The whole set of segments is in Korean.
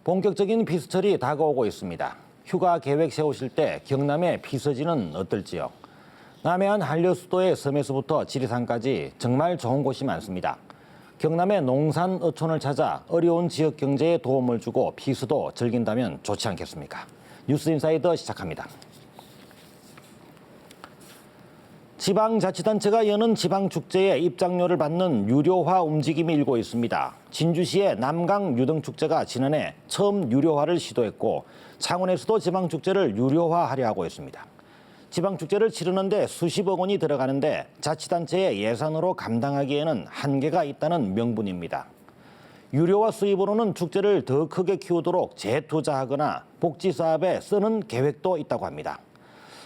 본격적인 비수철이 다가오고 있습니다. 휴가 계획 세우실 때 경남의 비서지는 어떨지요? 남해안 한려수도의 섬에서부터 지리산까지 정말 좋은 곳이 많습니다. 경남의 농산 어촌을 찾아 어려운 지역 경제에 도움을 주고 비수도 즐긴다면 좋지 않겠습니까? 뉴스인사이더 시작합니다. 지방자치단체가 여는 지방축제에 입장료를 받는 유료화 움직임이 일고 있습니다. 진주시의 남강 유등축제가 지난해 처음 유료화를 시도했고 창원에서도 지방축제를 유료화하려 하고 있습니다. 지방축제를 치르는데 수십억 원이 들어가는데 자치단체의 예산으로 감당하기에는 한계가 있다는 명분입니다. 유료화 수입으로는 축제를 더 크게 키우도록 재투자하거나 복지사업에 쓰는 계획도 있다고 합니다.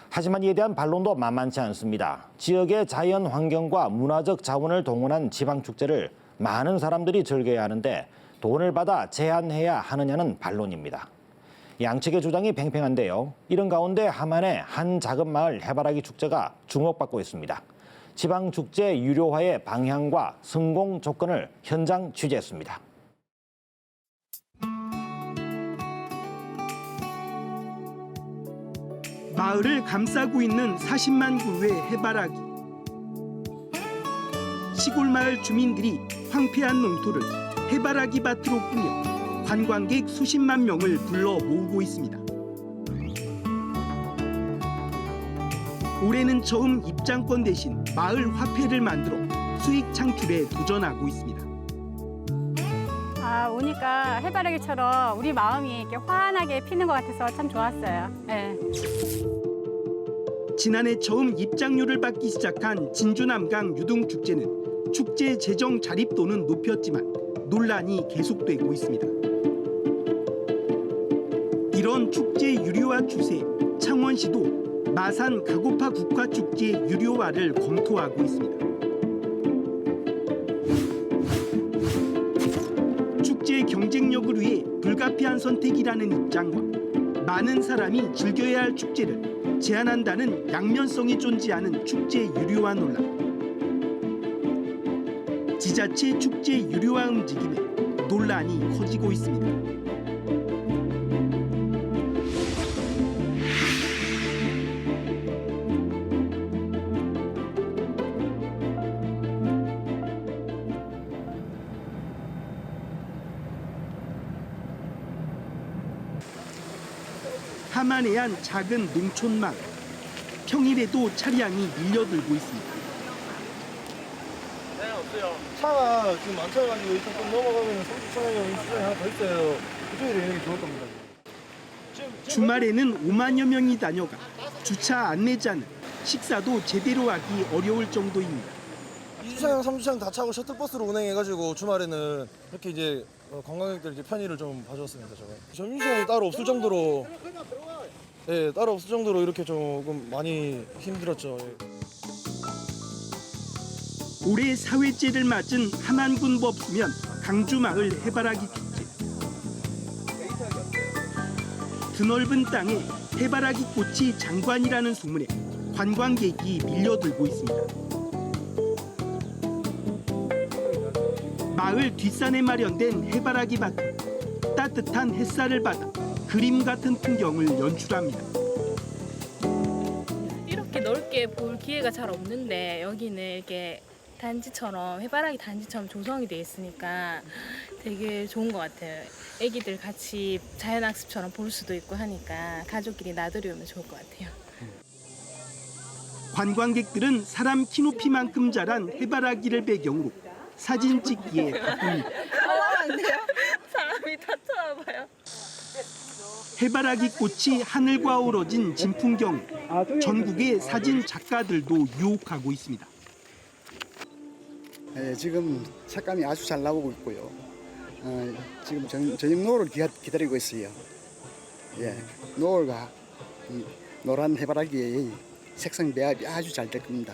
하지만 이에 대한 반론도 만만치 않습니다. 지역의 자연 환경과 문화적 자원을 동원한 지방축제를 많은 사람들이 즐겨야 하는데 돈을 받아 제한해야 하느냐는 반론입니다. 양측의 주장이 팽팽한데요. 이런 가운데 함안의 한 작은 마을 해바라기 축제가 주목받고 있습니다. 지방축제 유료화의 방향과 성공 조건을 현장 취재했습니다. 마을을 감싸고 있는 40만 그루의 해바라기. 시골 마을 주민들이 황폐한 농토를 해바라기 밭으로 꾸며 관광객 수십만 명을 불러 모으고 있습니다. 올해는 처음 입장권 대신 마을 화폐를 만들어 수익 창출에 도전하고 있습니다. 오니까 해바라기처럼 우리 마음이 이렇게 환하게 피는 것 같아서 참 좋았어요. 네. 지난해 처음 입장료를 받기 시작한 진주남강 유등축제는 축제 재정 자립도는 높였지만 논란이 계속되고 있습니다. 이런 축제 유료화 추세에 창원시도 마산 가고파 국화축제 유료화를 검토하고 있습니다. 축제의 경쟁력을 위해 불가피한 선택이라는 입장과 많은 사람이 즐겨야 할 축제를 제한한다는 양면성이 존재하는 축제 유료화 논란. 지자체 축제 유료화 움직임에 논란이 커지고 있습니다. 함안해안 작은 농촌마을. 평일에도 차량이 밀려들고 있습니다. 네, 없어요. 차가 지금 많쳐가지고 이쪽 좀 넘어가면 30초면 수정이 하나 더 있어요. 그쪽에 내리는 게 좋을 겁니다. 주말에는 5만여 명이 다녀가 주차 안내자는 식사도 제대로 하기 어려울 정도입니다. 2주차장, 3주차장 다 차고 셔틀버스로 운행해가지고 주말에는 이렇게 이제 관광객들 이제 편의를 좀 봐줬습니다. 제가 점심시간이 따로 없을 정도로, 예, 따로 없을 정도로 이렇게 조금 많이 힘들었죠. 예. 올해 사회째를 맞은 함안군 법수면 강주마을 해바라기 축제. 드넓은 땅에 해바라기 꽃이 장관이라는 소문에 관광객이 밀려들고 있습니다. 마을 뒷산에 마련된 해바라기 밭은 따뜻한 햇살을 받아 그림 같은 풍경을 연출합니다. 이렇게 넓게 볼 기회가 잘 없는데 여기는 이렇게 단지처럼 해바라기 단지처럼 조성이 돼 있으니까 되게 좋은 것 같아요. 애기들 같이 자연학습처럼 볼 수도 있고 하니까 가족끼리 나들이 오면 좋을 것 같아요. 관광객들은 사람 키높이만큼 자란 해바라기를 배경으로 사진 찍기에 바쁩니다. 사람이 다 쳐다봐요. 해바라기 꽃이 하늘과 어우러진 진풍경, 전국의 사진 작가들도 유혹하고 있습니다. 네, 지금 색감이 아주 잘 나오고 있고요. 지금 저녁 노을을 기다리고 있어요. 예, 노을과 이 노란 해바라기의 색상 배합이 아주 잘 될 겁니다.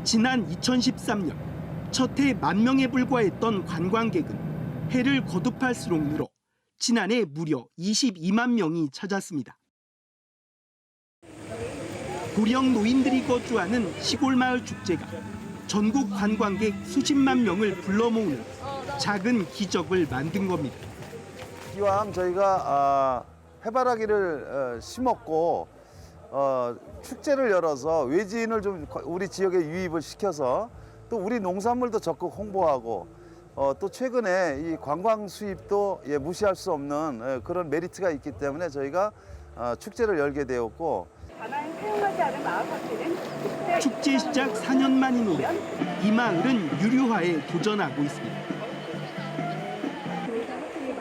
지난 2013년 첫 해 10,000명에 불과했던 관광객은 해를 거듭할수록 늘어 지난해 무려 22만 명이 찾았습니다. 고령 노인들이 거주하는 시골 마을 축제가 전국 관광객 수십만 명을 불러 모으는 작은 기적을 만든 겁니다. 기왕 저희가 해바라기를 심었고 축제를 열어서 외지인을 좀 우리 지역에 유입을 시켜서 또 우리 농산물도 적극 홍보하고 또 최근에 이 관광 수입도 무시할 수 없는 그런 메리트가 있기 때문에 저희가 축제를 열게 되었고 축제 시작 4년 만인 올해 이 마을은 유료화에 도전하고 있습니다.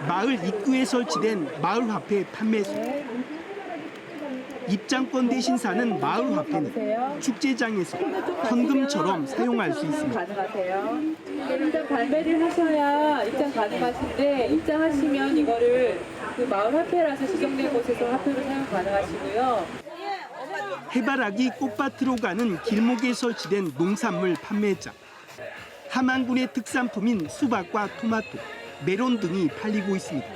마을 입구에 설치된 마을 화폐 판매소. 입장권 대신 사는 마을 화폐는 축제장에서 현금처럼 사용할 수 있습니다. 일단 발매를 하셔야 입장 가능하신데 입장하시면 이거를 그 마을 화폐라서 지정된 곳에서 화폐로 사용 가능하시고요. 해바라기 꽃밭으로 가는 길목에 설치된 농산물 판매장. 함안군의 특산품인 수박과 토마토, 메론 등이 팔리고 있습니다.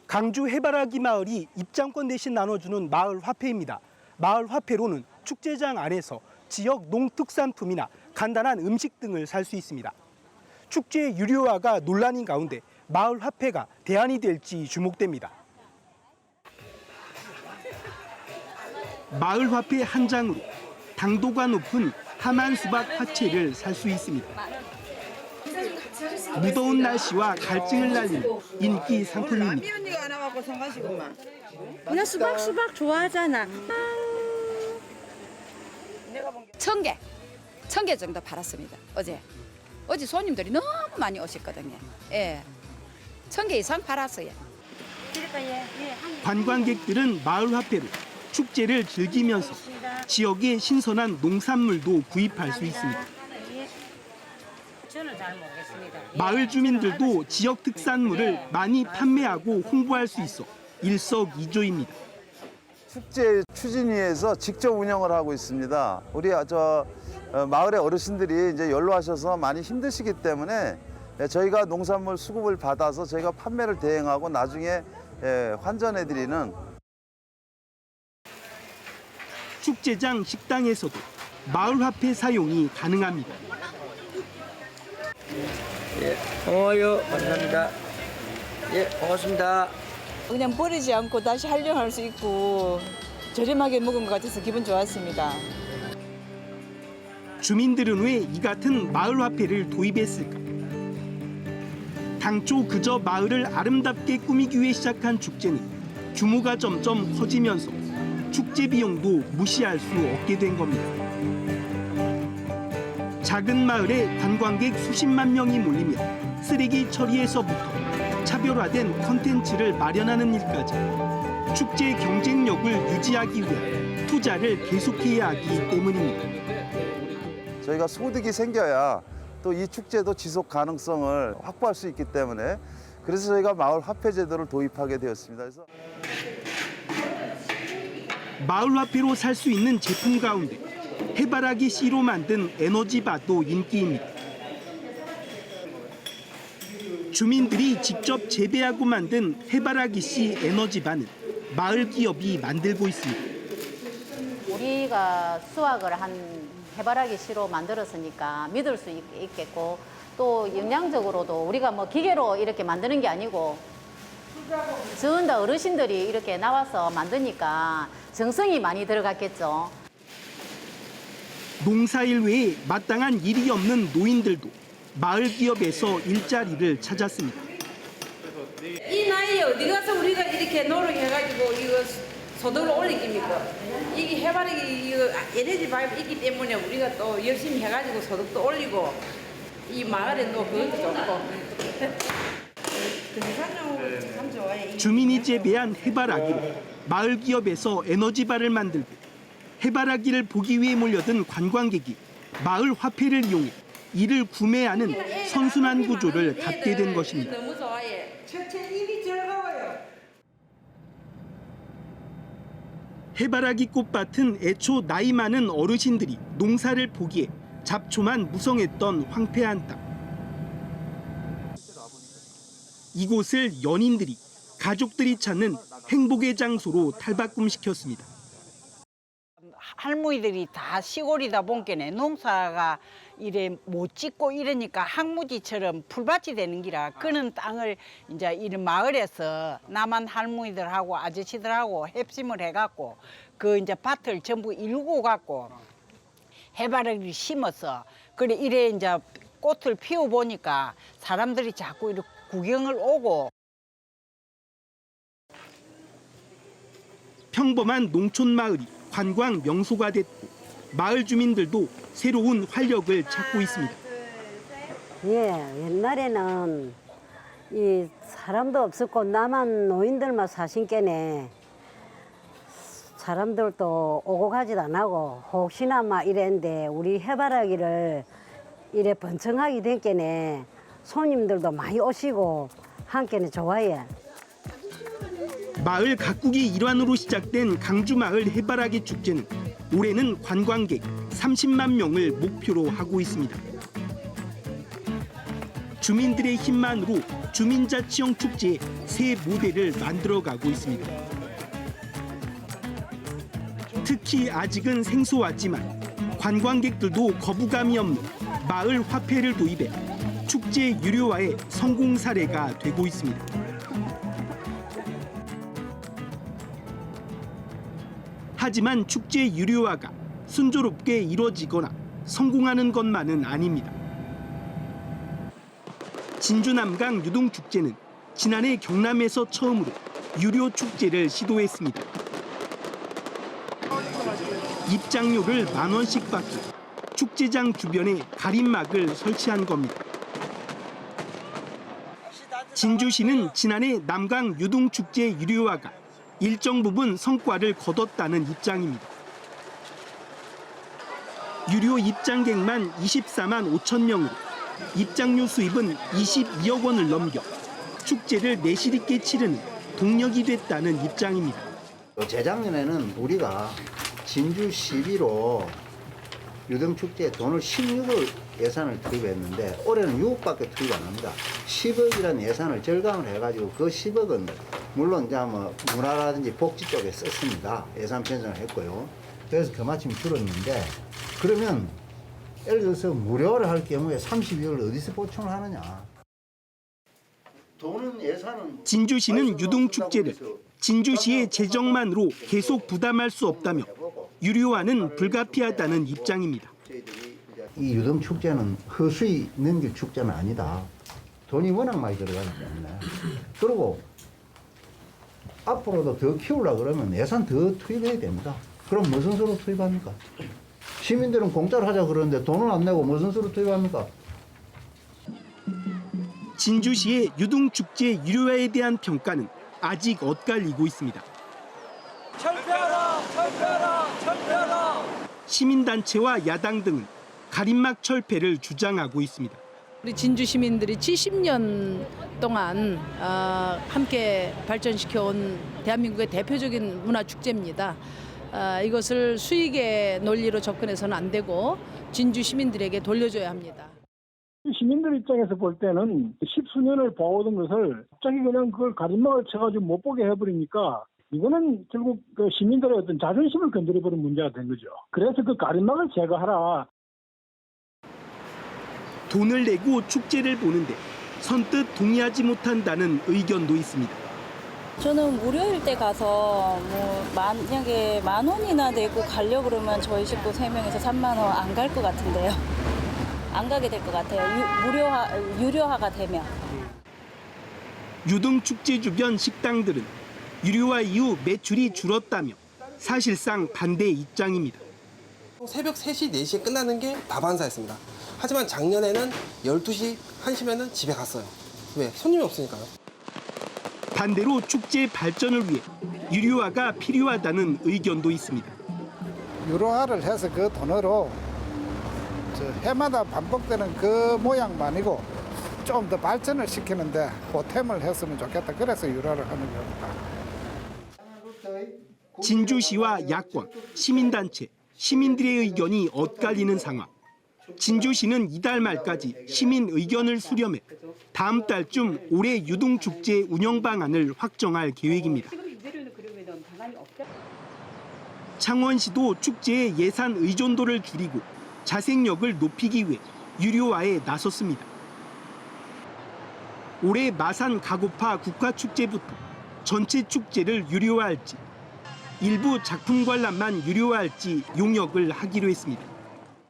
강주 해바라기 마을이 입장권 대신 나눠주는 마을 화폐입니다. 마을 화폐로는 축제장 안에서 지역 농특산품이나 간단한 음식 등을 살 수 있습니다. 축제 유료화가 논란인 가운데 마을 화폐가 대안이 될지 주목됩니다. 마을 화폐 한 장으로 당도가 높은 함안 수박 화채를 살 수 있습니다. 무더운 날씨와 갈증을 날리는 인기 상품입니다. 나 수박 좋아하잖아. 1,000개 정도 팔았습니다. 어제 손님들이 너무 많이 오셨거든요. 예, 1,000개 이상 팔았어요. 관광객들은 마을 화폐로 축제를 즐기면서 지역의 신선한 농산물도 구입할 수 있습니다. 마을 주민들도 지역 특산물을 많이 판매하고 홍보할 수 있어 일석이조입니다. 축제 추진위에서 직접 운영을 하고 있습니다. 우리 마을의 어르신들이 이제 연로하셔서 많이 힘드시기 때문에 저희가 농산물 수급을 받아서 저희가 판매를 대행하고 나중에 환전해드리는. 축제장 식당에서도 마을 화폐 사용이 가능합니다. 예, 고마워요. 감사합니다. 예, 고맙습니다. 그냥 버리지 않고 다시 활용할 수 있고 저렴하게 먹은 것 같아서 기분 좋았습니다. 주민들은 왜 이 같은 마을 화폐를 도입했을까? 당초 그저 마을을 아름답게 꾸미기 위해 시작한 축제는 규모가 점점 커지면서 축제 비용도 무시할 수 없게 된 겁니다. 작은 마을에 관광객 수십만 명이 몰리며 쓰레기 처리에서부터 차별화된 콘텐츠를 마련하는 일까지 축제 경쟁력을 유지하기 위한 투자를 계속해야 하기 때문입니다. 저희가 소득이 생겨야 또 이 축제도 지속 가능성을 확보할 수 있기 때문에 그래서 저희가 마을 화폐 제도를 도입하게 되었습니다. 그래서 마을 화폐로 살 수 있는 제품 가운데 해바라기 씨로 만든 에너지바도 인기입니다. 주민들이 직접 재배하고 만든 해바라기 씨 에너지바는 마을 기업이 만들고 있습니다. 우리가 수확을 한 해바라기 씨로 만들었으니까 믿을 수 있겠고 또 영양적으로도 우리가 뭐 기계로 이렇게 만드는 게 아니고 전부 다 어르신들이 이렇게 나와서 만드니까 정성이 많이 들어갔겠죠. 농사일 외에 마땅한 일이 없는 노인들도 마을 기업에서 일자리를 찾았습니다. 이 나이에 어디 가서 우리가 이렇게 노력해가지고 이거 소득을 올리깁니까? 이게 해바라기 이거 에너지 바이브 있기 때문에 우리가 또 열심히 해가지고 소득도 올리고 이 마을에 또 그것도 좋고. 참 좋아요. 주민이 재배한 해바라기로 마을 기업에서 에너지바를 만들고 해바라기를 보기 위해 몰려든 관광객이 마을 화폐를 이용해 이를 구매하는 선순환 구조를 갖게 된 것입니다. 너무 좋아요. 입이 즐거워요. 해바라기 꽃밭은 애초 나이 많은 어르신들이 농사를 포기해 잡초만 무성했던 황폐한 땅. 이곳을 연인들이, 가족들이 찾는 행복의 장소로 탈바꿈시켰습니다. 할머니들이 다 시골이다 보니까 농사가 이래 못 짓고 이러니까 항무지처럼 풀밭이 되는 기라 그는 땅을 이제 이런 마을에서 남한 할머니들하고 아저씨들하고 협심을 해갖고 그 이제 밭을 전부 일구고 갖고 해바라기를 심어서 그래 이래 이제 꽃을 피워 보니까 사람들이 자꾸 이렇게 구경을 오고. 평범한 농촌 마을이 관광 명소가 됐고 마을 주민들도 새로운 활력을 찾고 있습니다. 예, 옛날에는 이 사람도 없었고 남한 노인들만 사신께네 사람들도 오고 가지도 안 하고 혹시나 막 이랬는데 우리 해바라기를 이래 번창하게 된 게네 손님들도 많이 오시고 한께는 좋아해. 마을 가꾸기 일환으로 시작된 강주마을 해바라기 축제는 올해는 관광객 30만 명을 목표로 하고 있습니다. 주민들의 힘만으로 주민자치형 축제의 새 모델을 만들어가고 있습니다. 특히 아직은 생소하지만 관광객들도 거부감이 없는 마을 화폐를 도입해 축제 유료화의 성공 사례가 되고 있습니다. 하지만 축제 유료화가 순조롭게 이루어지거나 성공하는 것만은 아닙니다. 진주 남강 유동축제는 지난해 경남에서 처음으로 유료 축제를 시도했습니다. 입장료를 10,000원씩 받고 축제장 주변에 가림막을 설치한 겁니다. 진주시는 지난해 남강 유동축제 유료화가 일정 부분 성과를 거뒀다는 입장입니다. 유료 입장객만 24만 5천 명으로 입장료 수입은 22억 원을 넘겨 축제를 내실 있게 치르는 동력이 됐다는 입장입니다. 재작년에는 우리가 진주 시비로 유등축제에 돈을 16억 예산을 투입했는데 올해는 6억밖에 투입 안 합니다. 10억이라는 예산을 절감을 해가지고 그 10억은 물론 이제 뭐 문화라든지 복지 쪽에 썼습니다. 예산 편성을 했고요. 그래서 그만큼 줄었는데 그러면 예를 들어서 무료를 할 경우에 32억을 어디서 보충을 하느냐. 돈은 예산은 진주시는 유동축제를 진주시의 재정만으로 계속 부담할 수 없다며 유료화는 불가피하다는 입장입니다. 이 유등축제는 허수이 넘길 축제는 아니다. 돈이 워낙 많이 들어가기 때문에. 그리고 앞으로도 더 키우려고 그러면 예산 더 투입해야 됩니다. 그럼 무슨 수로 투입합니까? 시민들은 공짜로 하자 그러는데 돈을 안 내고 무슨 수로 투입합니까? 진주시의 유등축제 유료화에 대한 평가는 아직 엇갈리고 있습니다. 철폐하라! 철폐하라! 철폐하라! 시민단체와 야당 등은 가림막 철폐를 주장하고 있습니다. 우리 진주 시민들이 70년 동안 함께 발전시켜온 대한민국의 대표적인 문화축제입니다. 이것을 수익의 논리로 접근해서는 안 되고 진주 시민들에게 돌려줘야 합니다. 시민들 입장에서 볼 때는 10수년을 봐오던 것을 갑자기 그냥 그걸 가림막을 쳐가지고 못 보게 해버리니까 이거는 결국 그 시민들의 어떤 자존심을 건드려버린 문제가 된 거죠. 그래서 그 가림막을 제거하라. 돈을 내고 축제를 보는데 선뜻 동의하지 못한다는 의견도 있습니다. 저는 무료일 때 가서 만약에 10,000원이나 내고 가려고 그러면 저희 식구 3명에서 3만 원 안 갈 것 같은데요. 안 가게 될 것 같아요. 유료화가 되면. 유등축제 주변 식당들은 유료화 이후 매출이 줄었다며 사실상 반대 입장입니다. 새벽 3시, 4시에 끝나는 게 다반사였습니다. 하지만 작년에는 12시, 1시면 집에 갔어요. 왜? 손님이 없으니까요. 반대로 축제 발전을 위해 유료화가 필요하다는 의견도 있습니다. 유료화를 해서 그 돈으로 해마다 반복되는 그 모양만이고 좀 더 발전을 시키는데 보탬을 했으면 좋겠다. 그래서 유료화를 하는 겁니다. 진주시와 야권, 시민단체, 시민들의 의견이 엇갈리는 상황. 진주시는 이달 말까지 시민 의견을 수렴해 다음 달쯤 올해 유등축제 운영 방안을 확정할 계획입니다. 창원시도 축제의 예산 의존도를 줄이고 자생력을 높이기 위해 유료화에 나섰습니다. 올해 마산 가고파 국가축제부터 전체 축제를 유료화할지, 일부 작품 관람만 유료화할지 용역을 하기로 했습니다.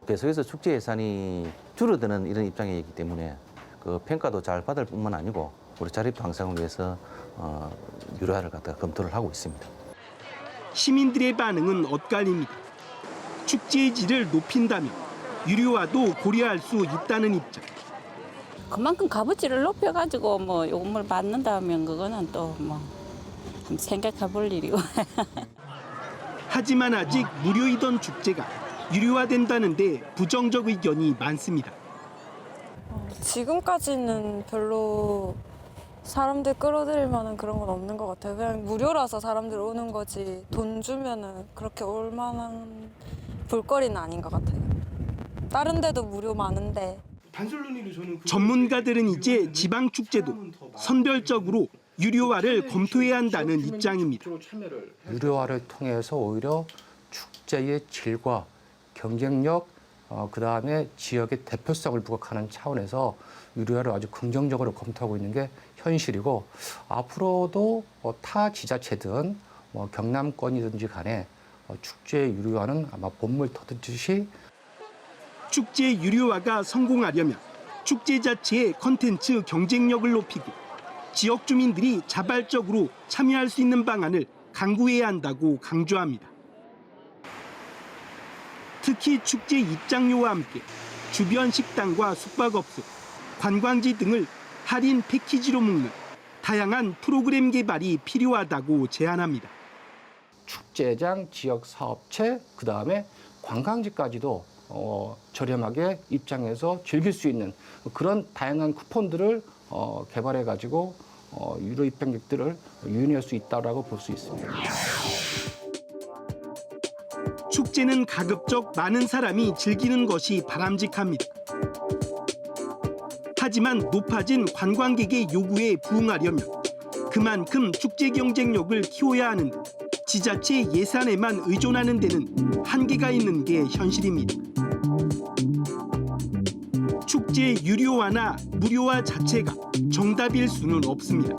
계속해서 축제 예산이 줄어드는 이런 입장이기 때문에 그 평가도 잘 받을 뿐만 아니고 우리 자립도 향상을 위해서 유료화를 갖다가 검토를 하고 있습니다. 시민들의 반응은 엇갈립니다. 축제의 질을 높인다면 유료화도 고려할 수 있다는 입장. 그만큼 값어치를 높여가지고 뭐 요금을 받는다면 그거는 또 뭐 생각해볼 일이고. 하지만 아직 무료이던 축제가 유료화된다는데 부정적 의견이 많습니다. 지금까지는 별로 사람들 끌어들일 만한 그런 건 없는 것 같아요. 그냥 무료라서 사람들 오는 거지 돈 주면은 그렇게 올 만한 볼거리는 아닌 것 같아요. 다른 데도 무료 많은데. 전문가들은 이제 지방축제도 선별적으로 유료화를 검토해야 한다는 입장입니다. 유료화를 통해서 오히려 축제의 질과 경쟁력, 그다음에 지역의 대표성을 부각하는 차원에서 유료화를 아주 긍정적으로 검토하고 있는 게 현실이고, 앞으로도 타 지자체든 경남권이든지 간에 축제 유료화는 아마 본물 터듯이. 축제 유료화가 성공하려면 축제 자체의 콘텐츠 경쟁력을 높이고 지역 주민들이 자발적으로 참여할 수 있는 방안을 강구해야 한다고 강조합니다. 특히 축제 입장료와 함께 주변 식당과 숙박업소, 관광지 등을 할인 패키지로 묶는 다양한 프로그램 개발이 필요하다고 제안합니다. 축제장, 지역 사업체, 그다음에 관광지까지도 저렴하게 입장해서 즐길 수 있는 그런 다양한 쿠폰들을 개발해가지고 유료 입장객들을 유인할 수 있다고 볼 수 있습니다. 축제는 가급적 많은 사람이 즐기는 것이 바람직합니다. 하지만 높아진 관광객의 요구에 부응하려면 그만큼 축제 경쟁력을 키워야 하는 지자체 예산에만 의존하는 데는 한계가 있는 게 현실입니다. 축제 유료화나 무료화 자체가 정답일 수는 없습니다.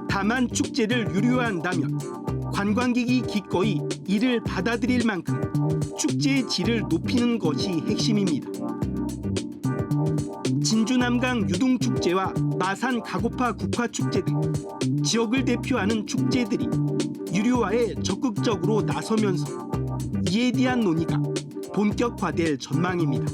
다만 축제를 유료화한다면 관광객이 기꺼이 이를 받아들일 만큼 축제의 질을 높이는 것이 핵심입니다. 진주 남강 유동축제와 마산 가고파 국화축제 등 지역을 대표하는 축제들이 유료화에 적극적으로 나서면서 이에 대한 논의가 본격화될 전망입니다.